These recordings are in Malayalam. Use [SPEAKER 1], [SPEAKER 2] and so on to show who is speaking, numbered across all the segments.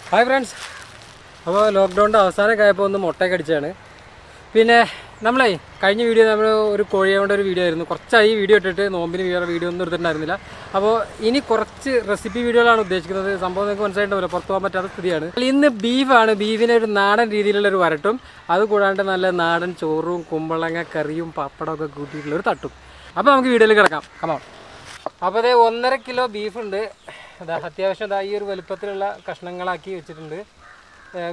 [SPEAKER 1] Hi friends. അപ്പോൾ ലോക്ക്ഡൗണിൻ്റെ അവസാനമൊക്കെ ആയപ്പോൾ ഒന്ന് മുട്ടയൊക്കെ അടിച്ചാണ്. പിന്നെ നമ്മളെ കഴിഞ്ഞ വീഡിയോ നമ്മൾ ഒരു കോഴിയുടെ ഒരു വീഡിയോ ആയിരുന്നു. കുറച്ചായി വീഡിയോ ഇട്ടിട്ട്, നോമ്പിന് വേറെ വീഡിയോ ഒന്നും എടുത്തിട്ടുണ്ടായിരുന്നില്ല. അപ്പോൾ ഇനി കുറച്ച് റെസിപ്പി വീഡിയോകളാണ് ഉദ്ദേശിക്കുന്നത്. സംഭവം നിങ്ങൾക്ക് മനസ്സിലായിട്ടുണ്ടാവില്ല, പുറത്ത് പോകാൻ പറ്റാത്ത സ്ഥിതിയാണ്. ഇന്ന് ബീഫാണ്. ബീഫിന് ഒരു നാടൻ രീതിയിലുള്ളൊരു വരട്ടും, അതുകൂടാണ്ട് നല്ല നാടൻ ചോറും കുമ്പളങ്ങ കറിയും പപ്പടമൊക്കെ കൂട്ടിയിട്ടുള്ളൊരു തട്ടും. അപ്പോൾ നമുക്ക് വീഡിയോയിൽ കിടക്കാം. കമോൺ. അപ്പോൾ അതേ 1.5 കിലോ ബീഫുണ്ട്. അത്യാവശ്യം ഈ ഒരു വലുപ്പത്തിലുള്ള കഷ്ണങ്ങളാക്കി വെച്ചിട്ടുണ്ട്.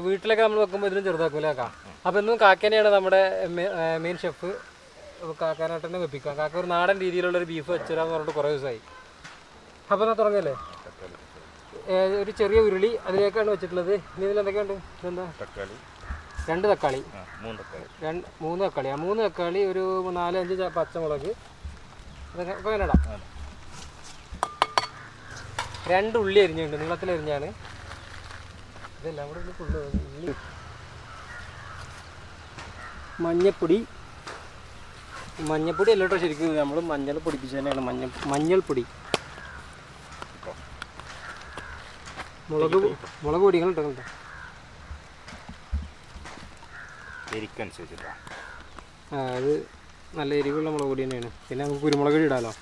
[SPEAKER 1] വീട്ടിലൊക്കെ നമ്മൾ വെക്കുമ്പോൾ ഇതിനും ചെറുതാക്കൂല കാക്ക. അപ്പോൾ ഇന്നും കാക്കേനെയാണ് നമ്മുടെ മെയിൻ ഷെഫ്. കാക്കാനായിട്ട് തന്നെ വെപ്പിക്കാം. കാക്ക ഒരു നാടൻ രീതിയിലുള്ളൊരു ബീഫ് വെച്ചുതരാമെന്ന് പറഞ്ഞിട്ട് കുറേ ദിവസമായി. അപ്പോൾ എന്നാൽ തുടങ്ങിയല്ലേ. ഒരു ചെറിയ ഉരുളി അതിലേക്കാണ് വെച്ചിട്ടുള്ളത്. ഇനി ഇതിൽ എന്തൊക്കെയുണ്ട്? ഇതെന്താ? 2 തക്കാളി, 3 തക്കാളി, 3 തക്കാളി, ഒരു 4-5 പച്ചമുളക്, അതൊക്കെ ഇപ്പോൾ വേണം. 2 ഉള്ളി അരിഞ്ഞുണ്ട്, നീളത്തിൽ അരിഞ്ഞാണ്. ഇതെല്ലാം കൂടെ ഉള്ളി. മഞ്ഞപ്പൊടി അല്ല കേട്ടോ, ശരിക്കും നമ്മൾ മഞ്ഞൾ പൊടിപ്പിച്ച് തന്നെയാണ്. മഞ്ഞൾപ്പൊടി, മുളക് പൊടികൾ ഇട്ടോ. അത് നല്ല എരിവുള്ള മുളക് പൊടി തന്നെയാണ്. പിന്നെ നമുക്ക് കുരുമുളക് പൊടി ഇടാമല്ലോ.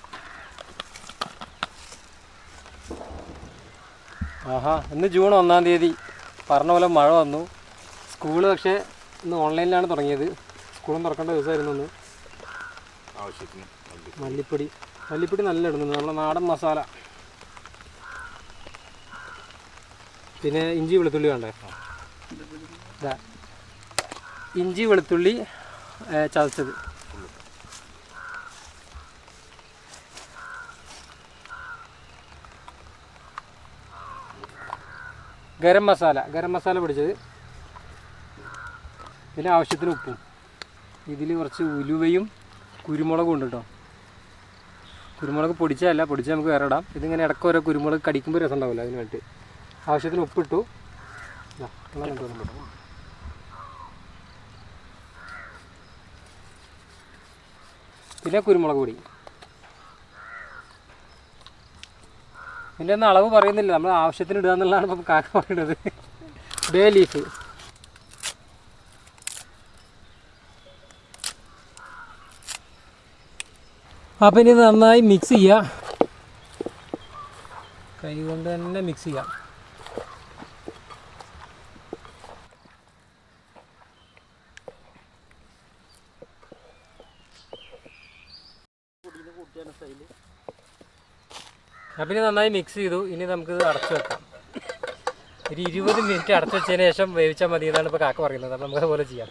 [SPEAKER 1] ആഹാ, ഇന്ന് ജൂൺ 1-ാം തീയതി. പറഞ്ഞ പോലെ മഴ വന്നു. സ്കൂള് പക്ഷേ ഇന്ന് ഓൺലൈനിലാണ് തുടങ്ങിയത്. സ്കൂളും തുറക്കേണ്ട ദിവസമായിരുന്നു ഇന്ന്. മല്ലിപ്പൊടി നല്ല ഇടുന്നുണ്ട്, നമ്മുടെ നാടൻ മസാല. പിന്നെ ഇഞ്ചി വെളുത്തുള്ളി വേണ്ടേ? ഇതാ ഇഞ്ചി വെളുത്തുള്ളി ചതച്ചത്. ഗരം മസാല പൊടിച്ചത്. പിന്നെ ആവശ്യത്തിന് ഉപ്പും. ഇതിൽ കുറച്ച് ഉലുവയും കുരുമുളകും ഉണ്ട് കേട്ടോ. കുരുമുളക് പൊടിച്ചതല്ല, പൊടിച്ച് നമുക്ക് വേറെ ഇടാം. ഇതിങ്ങനെ ഇടയ്ക്ക് ഓരോ കുരുമുളക് കടിക്കുമ്പോൾ രസം ഉണ്ടാവില്ല, അതിന് വേണ്ടി. ആവശ്യത്തിന് ഉപ്പിട്ടു. പിന്നെ കുരുമുളക് പൊടി. ഇതിൻ്റെ ഒന്നും അളവ് പറയുന്നില്ല, നമ്മൾ ആവശ്യത്തിന് ഇടുക എന്നുള്ളതാണ് ഇപ്പം കാക്ക പറയുന്നത്. ബേ ലീഫ്, അപ്പം ഇനി നന്നായി മിക്സ് ചെയ്യുക. കൈ കൊണ്ട് തന്നെ മിക്സ് ചെയ്യാം. അപ്പം ഇനി നന്നായി മിക്സ് ചെയ്തു. ഇനി നമുക്കിത് അടച്ചു വെക്കാം. ഒരു 20 മിനിറ്റ് അടച്ചു വെച്ചതിന് ശേഷം വേവിച്ചാൽ മതി എന്നാണ് ഇപ്പോൾ കാക്ക പറയുന്നത്. അപ്പം നമുക്ക് അതുപോലെ ചെയ്യാം.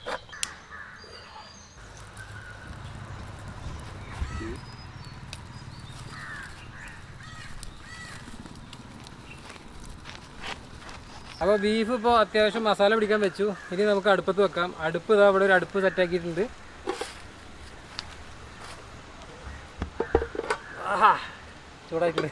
[SPEAKER 1] അപ്പോൾ ബീഫ് ഇപ്പോൾ അത്യാവശ്യം മസാല പിടിക്കാൻ വെച്ചു. ഇനി നമുക്ക് അടുപ്പത്ത് വെക്കാം. അടുപ്പ് ഇതാ ഇവിടെ ഒരു അടുപ്പ് സെറ്റാക്കിയിട്ടുണ്ട്. ആഹാ, ചൂടായിട്ടുണ്ട്.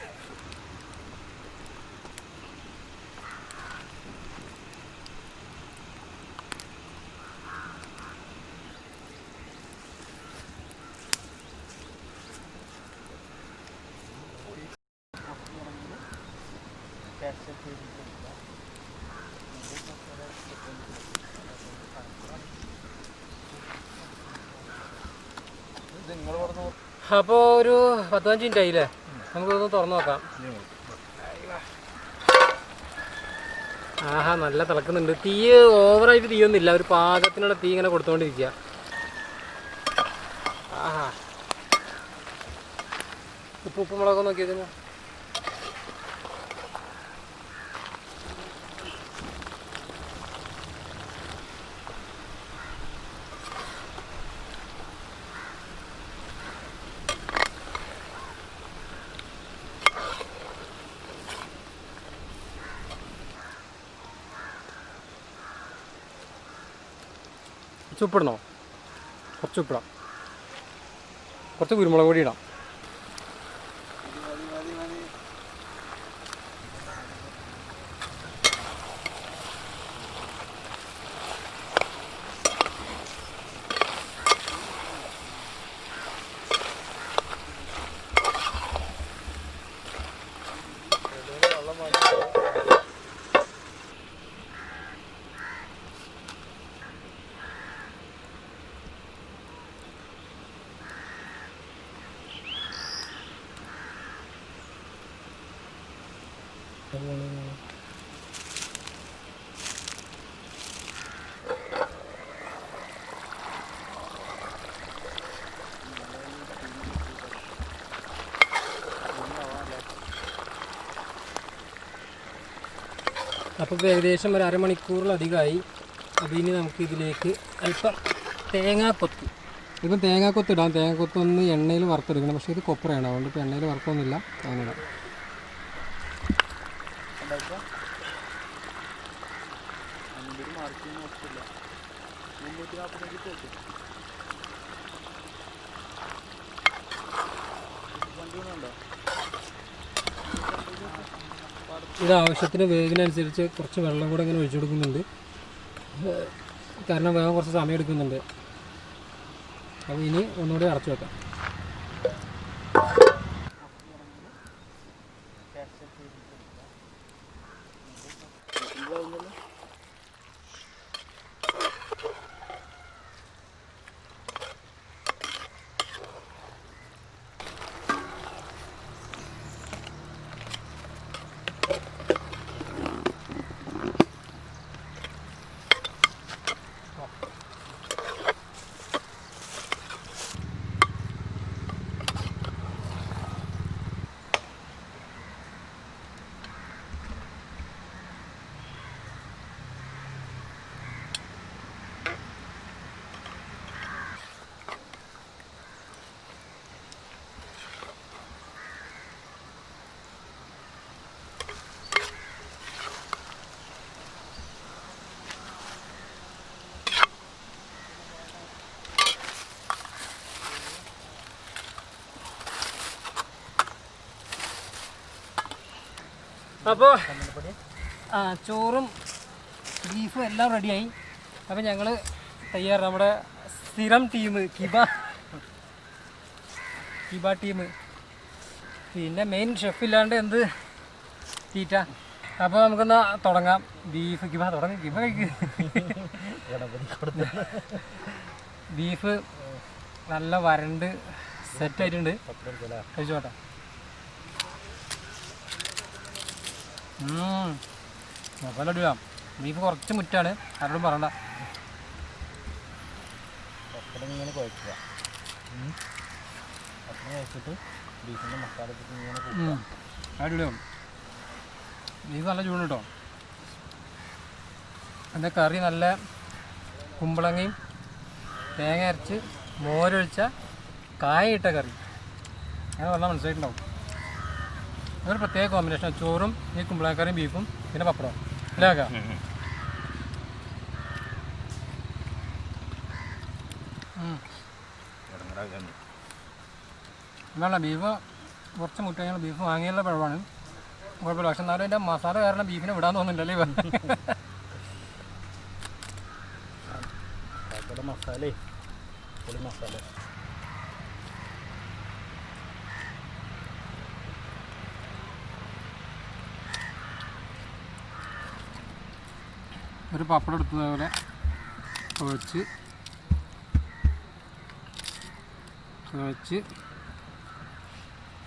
[SPEAKER 1] അപ്പോൾ ഒരു 15 മിനിറ്റ് ആയില്ലേ, നമുക്കൊന്ന് തുറന്നു നോക്കാം. ആഹാ, നല്ല തിളക്കുന്നുണ്ട്. തീ ഓവറായിട്ട് തീയൊന്നുമില്ല, ഒരു പാകത്തിനുള്ള തീ ഇങ്ങനെ കൊടുത്തുകൊണ്ടിരിക്കുക. ആഹാ, ഉപ്പ് മുളക് നോക്കിയത്. ഉപ്പിടണോ? കുറച്ച് ഉപ്പിടാം. കുറച്ച് കുരുമുളക് പൊടി ഇടാം. അപ്പോൾ ഏകദേശം ഒരു അരമണിക്കൂറിലധികമായി. അപ്പോൾ ഇനി നമുക്ക് ഇതിലേക്ക് അല്പം തേങ്ങാക്കൊത്ത്, ഇപ്പം തേങ്ങാക്കൊത്ത് ഇടാം. തേങ്ങാക്കൊത്ത് ഒന്ന് എണ്ണയിൽ വറുത്തെടുക്കണം. പക്ഷേ ഇത് കൊപ്രയാണ്, അതുകൊണ്ട് ഇപ്പോൾ എണ്ണയിൽ വറുത്തൊന്നുമില്ല. അങ്ങനെ ഇത് ആവശ്യത്തിന് വേഗിനനുസരിച്ച് കുറച്ച് വെള്ളം കൂടെ ഇങ്ങനെ ഒഴിച്ചു കൊടുക്കുന്നുണ്ട്. കാരണം വേഗം കുറച്ച് സമയം എടുക്കുന്നുണ്ട്. അപ്പോൾ ഇനി ഒന്നുകൂടി അടച്ചു വെക്കാം. അപ്പോൾ ചോറും ബീഫും എല്ലാം റെഡിയായി. അപ്പോൾ ഞങ്ങൾ തയ്യാറ്, നമ്മുടെ സ്ഥിരം ടീം കിബ ടീം, പിന്നെ മെയിൻ ഷെഫില്ലാണ്ട് എന്ത് തീറ്റ. അപ്പോൾ നമുക്കൊന്ന് തുടങ്ങാം. ബീഫ് കിബ തുടങ്ങി, കിബ കഴിക്ക്. ബീഫ് നല്ല വരണ്ട് സെറ്റായിട്ടുണ്ട്, കഴിച്ചോട്ടെ. മസാല ഇടുക. ബീഫ് കുറച്ച് മുറ്റാണ്, ആരോടും പറയണ്ട. ഇങ്ങനെ കുഴക്കുക, കഴിച്ചിട്ട് ബീഫിൻ്റെ മസാല അടിപൊളിയാവും. ബീഫ് നല്ല ചൂട് കേട്ടോ. എൻ്റെ കറി നല്ല കുമ്പളങ്ങയും തേങ്ങ അരച്ച് മോരൊഴിച്ച കായ ഇട്ട കറി. അങ്ങനെ പറഞ്ഞാൽ മനസ്സിലായിട്ടുണ്ടാവും. അതൊരു പ്രത്യേക കോമ്പിനേഷൻ, ചോറും ഈ കുമ്പളങ്ങക്കറിയും ബീഫും പിന്നെ പപ്പടം അല്ലേ ആക്കാം. വേണ്ട, ബീഫ് കുറച്ച് മുട്ട ഞങ്ങൾ ബീഫ് വാങ്ങിയുള്ള പിഴവാണ്, കുഴപ്പമില്ല. പക്ഷെ എന്നാലും എൻ്റെ മസാല കാരണം ബീഫിനെ വിടാൻ തോന്നുന്നില്ലല്ലേ. മസാല മസാല ഒരു പപ്പടം എടുത്തതുപോലെ കുഴച്ച്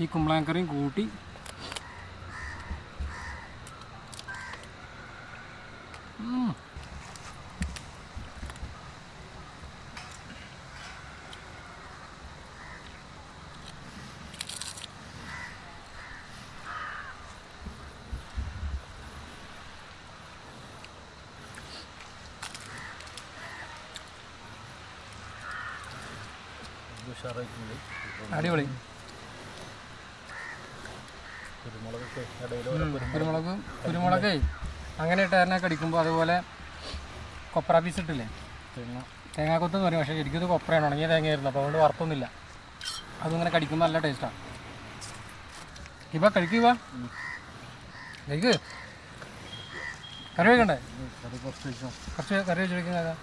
[SPEAKER 1] ഈ കുമ്പളങ്ങക്കറിയും കൂട്ടി അടിപൊളി. കുരുമുളക് അങ്ങനെ ഇട്ടാരനെ കടിക്കുമ്പോൾ അതുപോലെ കൊപ്ര പീസ് ഇട്ടില്ലേ, തേങ്ങാക്കൊത്തെന്ന് പറയും. പക്ഷേ ശരിക്കും ഇത് കൊപ്രയാണ്, ഉണങ്ങിയ തേങ്ങയായിരുന്നു. അപ്പോൾ അതുകൊണ്ട് വറുത്തൊന്നുമില്ല. അതിങ്ങനെ കടിക്കുമ്പോൾ നല്ല ടേസ്റ്റാണ്. ഇപ്പം കഴിക്കുക, കഴിക്ക്. കറി വയ്ക്കണ്ടേ? കുറച്ച് കറി വെച്ച് വയ്ക്കുന്നതാ.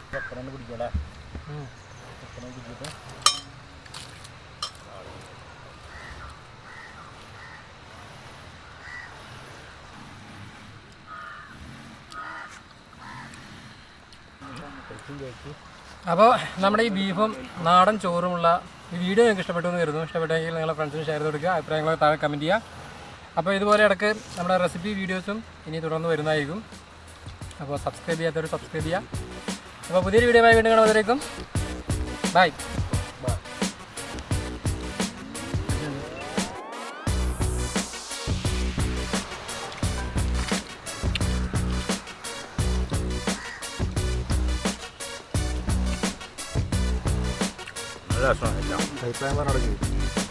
[SPEAKER 1] അപ്പോൾ നമ്മുടെ ഈ ബീഫും നാടൻ ചോറുമുള്ള ഈ വീഡിയോ നിങ്ങൾക്ക് ഇഷ്ടപ്പെട്ടു എന്ന് കരുതുന്നു. ഇഷ്ടപ്പെട്ടെങ്കിൽ നിങ്ങളെ ഫ്രണ്ട്സിന് ഷെയർ ചെയ്ത് കൊടുക്കുക, അഭിപ്രായങ്ങളൊക്കെ താഴെ കമൻറ്റ് ചെയ്യുക. അപ്പോൾ ഇതുപോലെ ഇടയ്ക്ക് നമ്മുടെ റെസിപ്പി വീഡിയോസും ഇനി തുടർന്ന് വരുന്നതായിരിക്കും. അപ്പോൾ സബ്സ്ക്രൈബ് ചെയ്യാത്തവർ സബ്സ്ക്രൈബ് ചെയ്യുക. അപ്പോൾ പുതിയൊരു വീഡിയോ ആയി വീണ്ടും കാണുന്നവരേക്കും ബൈ.
[SPEAKER 2] നല്ല രസമാണ് എല്ലാം.
[SPEAKER 3] അഭിപ്രായം പറഞ്ഞിടയ്ക്ക്